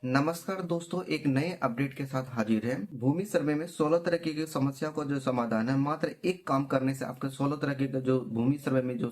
नमस्कार दोस्तों, एक नए अपडेट के साथ हाजिर है। भूमि सर्वे में 16 तरह की समस्या का जो समाधान है, मात्र एक काम करने से आपके 16 तरह की जो भूमि सर्वे में जो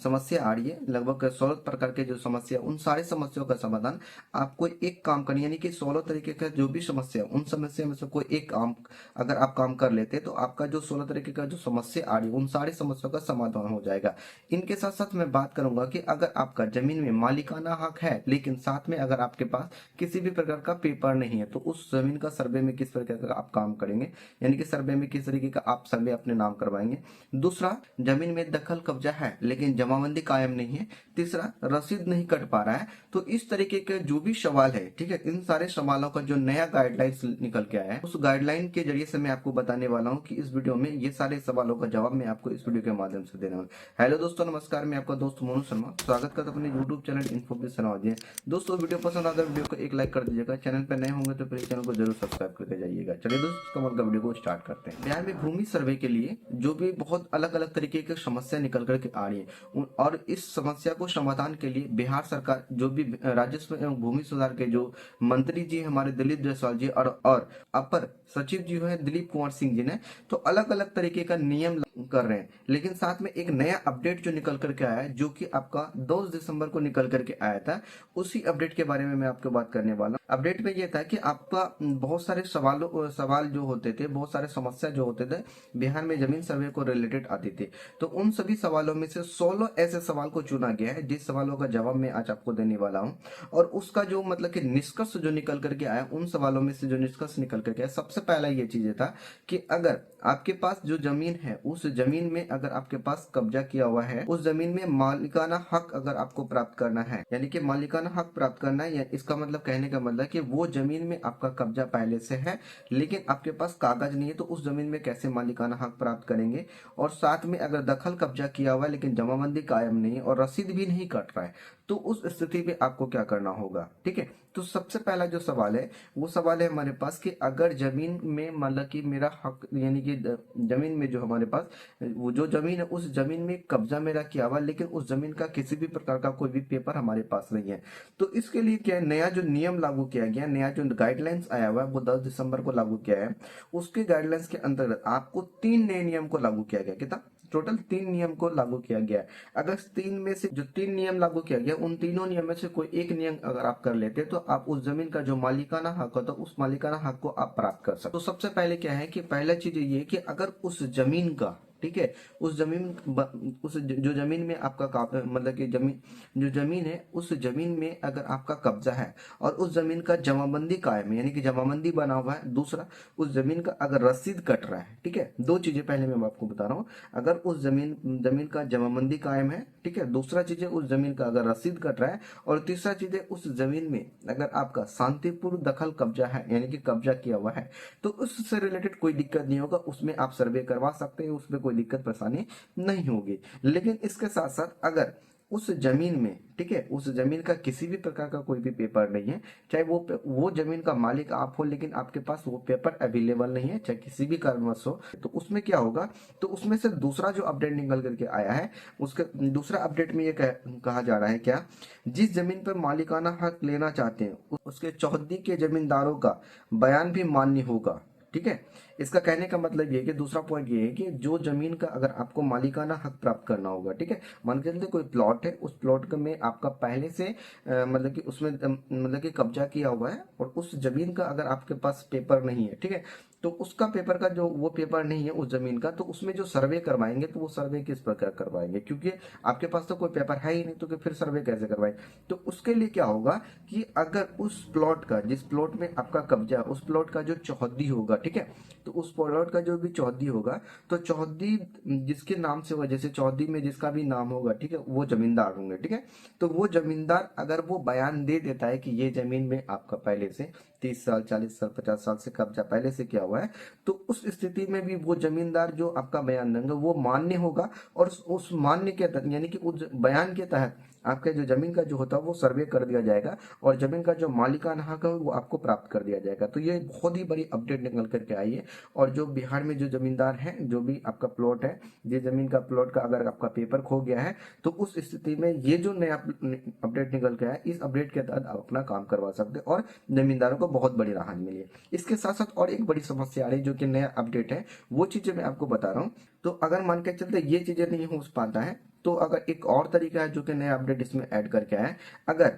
समस्या आ रही है, लगभग 16 प्रकार के जो समस्या, उन सारी समस्याओं का समाधान आपको एक काम करनी, यानी कि 16 तरीके का जो भी समस्या, उन समस्या में से कोई एक काम अगर आप काम कर लेते हैं तो आपका जो 16 तरीके का जो समस्या आ रही है, उन सारी समस्याओं का समाधान हो जाएगा। इनके साथ साथ मैं बात करूंगा कि अगर आपका जमीन में मालिकाना हक है, लेकिन साथ में अगर आपके पास किसी भी प्रकार का पेपर नहीं है, तो उस जमीन का सर्वे में किस प्रकार का आप काम करेंगे, यानी कि सर्वे में किस तरीके का आप सर्वे अपने नाम करवाएंगे। दूसरा, जमीन में दखल कब्जा है लेकिन जमाबंदी कायम नहीं है। तीसरा, रसीद नहीं कट पा रहा है। तो इस तरीके के जो भी सवाल है, ठीक है, इन सारे सवालों का जो नया गाइडलाइंस निकल के आया है, उस गाइडलाइन के जरिए से मैं आपको बताने वाला हूँ कि इस वीडियो में ये सारे सवालों का जवाब मैं आपको इस वीडियो के माध्यम से देने वाला हूँ। हेलो दोस्तों, नमस्कार। मैं आपका दोस्त मोनू शर्मा स्वागत करता हूं अपने यूट्यूब चैनल इन्फोबिस समाज। दोस्तों, वीडियो पसंद आता है वीडियो को एक लाइक कर दीजिएगा। चैनल पर नए होंगे तो प्लीज चैनल को जरूर सब्सक्राइब करके जाइएगा। चलिए दोस्तों, कमल का वीडियो को स्टार्ट करते हैं। बिहार में भूमि सर्वे के लिए जो भी बहुत अलग अलग तरीके की समस्या निकल करके आ रही है, और इस समस्या को समाधान के लिए बिहार सरकार जो भी राजस्व एवं भूमि सुधार के जो मंत्री जी हमारे दिलीप जायसवाल जी और अपर सचिव जी है दिलीप कुमार सिंह जी ने, तो अलग अलग तरीके का नियम कर रहे हैं। लेकिन साथ में एक नया अपडेट जो निकल करके आया है, जो कि आपका 2 दिसंबर को निकल करके आया था, उसी अपडेट के बारे में मैं आपको बात करने वाला हूं। अपडेट में यह था कि आपका बहुत सारे सवाल जो होते थे, बहुत सारे समस्या जो होते थे बिहार में जमीन सर्वे को रिलेटेड आती थी, तो उन सभी सवालों में से 16 ऐसे सवाल को चुना गया है, जिस सवालों का जवाब मैं आज आपको देने वाला हूं। और उसका जो मतलब कि निष्कर्ष जो निकल करके आया, उन सवालों में से जो निष्कर्ष निकल करके आया, सबसे पहला ये चीज था कि अगर आपके पास जो जमीन है, उस जमीन में अगर आपके पास कब्जा किया हुआ है, उस जमीन में मालिकाना हक अगर आपको प्राप्त करना है, यानी कि मालिकाना हक प्राप्त करना है, या इसका मतलब कहने का मतलब कि वो जमीन में आपका कब्जा पहले से है लेकिन आपके पास कागज नहीं है, तो उस जमीन में कैसे मालिकाना हक प्राप्त करेंगे। और साथ में अगर दखल कब्जा किया हुआ है लेकिन जमाबंदी कायम नहीं है और रसीद भी नहीं कट रहा है, तो उस स्थिति में आपको क्या करना होगा। ठीक है, तो सबसे पहला जो सवाल है, वो सवाल है हमारे पास कि अगर जमीन में मतलब कि मेरा हक, यानी कि जमीन में जो हमारे पास वो जो जमीन है, उस जमीन में कब्जा मेरा किया हुआ, लेकिन उस जमीन का किसी भी प्रकार का कोई भी पेपर हमारे पास नहीं है। तो इसके लिए क्या नया जो नियम लागू किया गया, नया जो गाइडलाइंस आया हुआ है, वो 10 दिसंबर को लागू किया है। उसके गाइडलाइंस के अंतर्गत आपको 3 नए नियम को लागू किया गया। कितना? टोटल 3 नियम को लागू किया गया है। अगर 3 में से जो 3 नियम लागू किया गया, उन तीनों नियम में से कोई एक नियम अगर आप कर लेते हैं, तो आप उस जमीन का जो मालिकाना हक होता है, उस मालिकाना हक को आप प्राप्त कर सकते। तो सबसे पहले क्या है कि पहला चीज ये है कि अगर उस जमीन का, ठीक है, उस जमीन उस जो जमीन में आपका मतलब कि जमीन जो जमीन है, उस जमीन में अगर आपका कब्जा है और उस जमीन का जमाबंदी कायम है, यानी कि जमाबंदी बना हुआ है। दूसरा, उस जमीन का अगर रसीद कट रहा है। ठीक है, दो चीजें पहले मैं आपको बता रहा हूँ। अगर उस जमीन का जमाबंदी कायम है, ठीक है, दूसरा चीज है उस जमीन का अगर रसीद कट रहा है, और तीसरा चीज है उस जमीन में अगर आपका शांतिपूर्ण दखल कब्जा है, यानी कि कब्जा किया हुआ है, तो उससे रिलेटेड कोई दिक्कत नहीं होगा, उसमें आप सर्वे करवा सकते हैं, उसमें कोई दिक्कत परेशानी नहीं होगी। लेकिन इसके साथ साथ अगर उस जमीन में, ठीक है, उस जमीन का किसी भी प्रकार का कोई भी पेपर नहीं है, चाहे वो जमीन का मालिक आप हो, लेकिन आपके पास वो पेपर अवेलेबल नहीं है, चाहे किसी भी कारणवश हो, तो उसमें क्या होगा, तो उसमें से दूसरा जो अपडेट निकल करके आया है, उसके दूसरा अपडेट में ये कहा जा रहा है क्या, जिस जमीन पर मालिकाना हक लेना चाहते हैं उसके चौहद्दी के जमींदारों का बयान भी मान्य होगा। ठीक है, इसका कहने का मतलब ये है कि दूसरा पॉइंट ये है कि जो जमीन का अगर आपको मालिकाना हक प्राप्त करना होगा, ठीक है, मान के चलते कोई प्लॉट है, उस प्लॉट में आपका पहले से मतलब कि उसमें मतलब कि कब्जा किया हुआ है, और उस जमीन का अगर आपके पास पेपर नहीं है, ठीक है, तो उसका पेपर का जो वो पेपर नहीं है उस जमीन का, तो उसमें जो सर्वे करवाएंगे, तो वो सर्वे किस प्रकार करवाएंगे, क्योंकि आपके पास तो कोई पेपर है ही नहीं, तो फिर सर्वे कैसे करवाएंगे। तो उसके लिए क्या होगा कि अगर उस प्लॉट का, जिस प्लॉट में आपका कब्जा, उस प्लॉट का जो चौहद्दी होगा, ठीक है, तो उस प्लॉट का जो भी चौहद्दी होगा, तो चौहद्दी जिसके नाम से होगा, जैसे चौहद्दी में जिसका भी नाम होगा, ठीक है, वो जमींदार होंगे। ठीक है, तो वो जमींदार अगर वो बयान दे देता है कि ये जमीन में आपका पहले से 30 साल, 40 साल, 50 साल से कब्जा पहले से किया हुआ है, तो उस स्थिति में भी वो जमींदार जो आपका बयान देंगे वो मान्य होगा, और उस मान्य के तहत, यानी कि उस बयान के तहत आपके जो जमीन का जो होता है वो सर्वे कर दिया जाएगा और जमीन का जो मालिकाना हक है वो आपको प्राप्त कर दिया जाएगा। तो ये बहुत ही बड़ी अपडेट निकल करके आई है। और जो बिहार में जो जमींदार हैं, जो भी आपका प्लॉट है, ये जमीन का प्लॉट का अगर आपका पेपर खो गया है तो उस स्थिति में ये जो नया अपडेट निकल के आया, इस अपडेट के तहत आप अपना काम करवा सकते हैं और जमींदारों को बहुत बड़ी राहत मिली है। इसके साथ साथ और एक बड़ी समस्या आ रही है जो कि नया अपडेट है, वो चीजें मैं आपको बता रहा हूँ। तो अगर मान के चलते ये चीजें नहीं हो पाता है तो अगर एक और तरीका है जो कि नया अपडेट इसमें ऐड करके आया है, अगर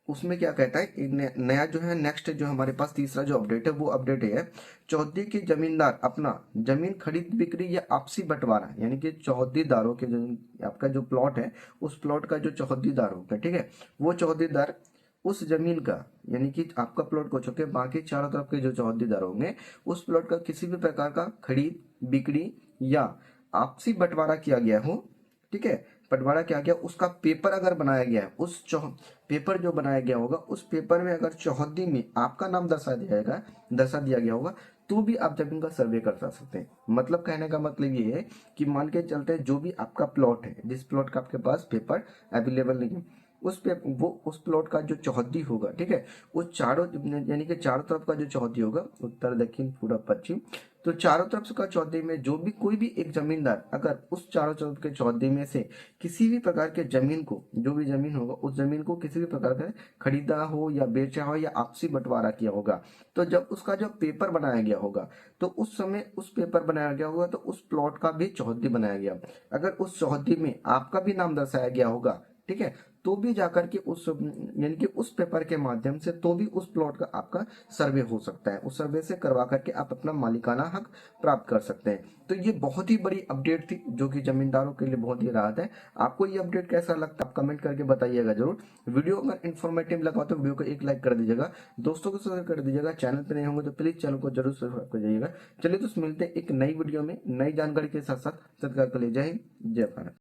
उसमें क्या कहता है, नया जो है नेक्स्ट जो हमारे पास तीसरा जो अपडेट है वो अपडेट है, चौहद्दी के जमींदार अपना जमीन खरीद बिक्री या आपसी बंटवारा, यानी कि चौहद्दीदारों के जो आपका जो प्लॉट है उस प्लॉट का जो चौहद्दीदार होगा, ठीक है, वो चौहद्दीदार उस जमीन का, यानी कि आपका प्लॉट को छोड़ के बाकी चारों तरफ के जो चौहद्दीदार होंगे उस प्लॉट का किसी भी प्रकार का खरीद बिक्री या आपसी बंटवारा किया गया हो, ठीक है, बंटवारा किया गया, उसका पेपर अगर बनाया गया है, पेपर जो बनाया गया होगा उस पेपर में अगर चौहद्दी में आपका नाम दर्शा दिया गया होगा तो भी आप जमीन का सर्वे कर सकते हैं। मतलब कहने का मतलब ये है कि मान के चलते हैं जो भी आपका प्लॉट है, जिस प्लॉट का आपके पास पेपर अवेलेबल नहीं है, उस प्लॉट का जो चौहद्दी होगा, ठीक है, उस चारों, यानी कि चारों तरफ का जो चौहद्दी होगा, उत्तर दक्षिण पूर्व पश्चिम, तो चारों तरफ का चौहद्दी में जो भी कोई भी एक जमींदार अगर उस चारों तरफ के चौहद्दी में से किसी भी प्रकार के जमीन को, जो भी जमीन होगा उस जमीन को किसी भी प्रकार का खरीदा हो या बेचा हो या आपसी बंटवारा किया होगा, तो जब उसका जो पेपर बनाया गया होगा तो उस समय उस पेपर बनाया गया होगा तो उस प्लॉट का भी चौहद्दी बनाया गया, अगर उस चौहद्दी में आपका भी नाम दर्शाया गया होगा, ठीक है, तो भी जाकर के उस, यानी कि उस पेपर के माध्यम से तो भी उस प्लॉट का आपका सर्वे हो सकता है, उस सर्वे से करवा करके आप अपना मालिकाना हक प्राप्त कर सकते हैं। तो ये बहुत ही बड़ी अपडेट थी जो कि जमींदारों के लिए बहुत ही राहत है। आपको ये अपडेट कैसा लगता है आप कमेंट करके बताइएगा जरूर। वीडियो अगर इन्फॉर्मेटिव लगा तो वीडियो को एक लाइक कर दीजिएगा, दोस्तों को शेयर कर दीजिएगा, चैनल पे नए होंगे तो प्लीज चैनल को जरूर सब्सक्राइब कर जाइएगा। चलिए तो मिलते हैं एक नई वीडियो में नई जानकारी के साथ साथ। सत्कार के लिए जय हिंद, जय भारत।